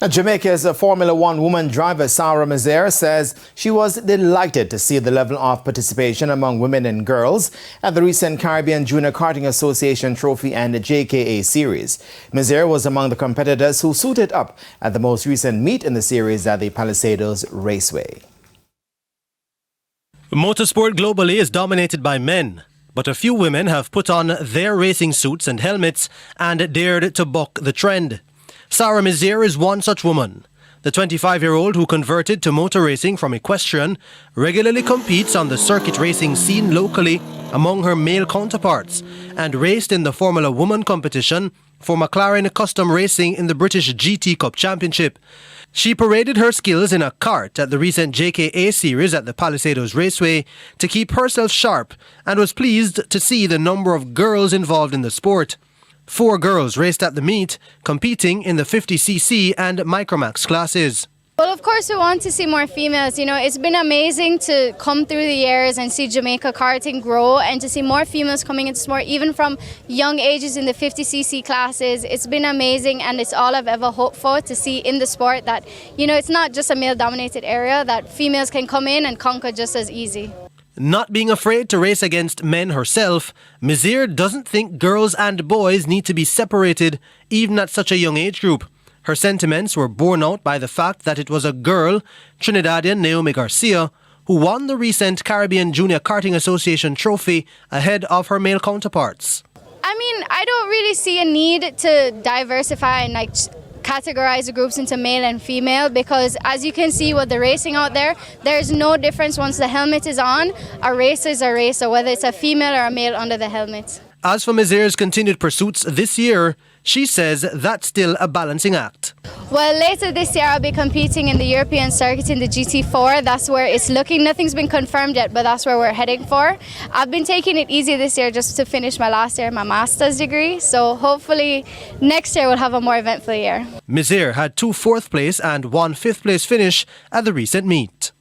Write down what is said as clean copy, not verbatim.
Now, Jamaica's Formula One woman driver Sara Misir says she was delighted to see the level of participation among women and girls at the recent Caribbean Junior Karting Association Trophy and JKA Series. Misir was among the competitors who suited up at the most recent meet in the series at the Palisados Raceway. Motorsport globally is dominated by men, but a few women have put on their racing suits and helmets and dared to buck the trend. Sara Misir is one such woman. The 25-year-old who converted to motor racing from equestrian regularly competes on the circuit racing scene locally among her male counterparts and raced in the Formula Woman competition for McLaren Custom Racing in the British GT Cup Championship. She paraded her skills in a cart at the recent JKA series at the Palisados Raceway to keep herself sharp and was pleased to see the number of girls involved in the sport. 4 girls raced at the meet, competing in the 50cc and Micromax classes. Well, of course, we want to see more females. You know, it's been amazing to come through the years and see Jamaica karting grow and to see more females coming into sport, even from young ages in the 50cc classes. It's been amazing, and it's all I've ever hoped for, to see in the sport that, you know, it's not just a male-dominated area, that females can come in and conquer just as easy. Not being afraid to race against men herself, Misir doesn't think girls and boys need to be separated even at such a young age group. Her sentiments were borne out by the fact that it was a girl, Trinidadian Naomi Garcia, who won the recent Caribbean Junior Karting Association trophy ahead of her male counterparts. I mean, I don't really see a need to diversify and categorize the groups into male and female, because as you can see with the racing out there, there's no difference once the helmet is on. A racer is a racer, whether it's a female or a male under the helmet. As for Misir's continued pursuits this year, she says that's still a balancing act. Well, later this year I'll be competing in the European circuit in the GT4. That's where it's looking. Nothing's been confirmed yet, but that's where we're heading for. I've been taking it easy this year just to finish my last year, my master's degree. So hopefully next year we'll have a more eventful year. Misir had 2 4th place and 1 5th place finish at the recent meet.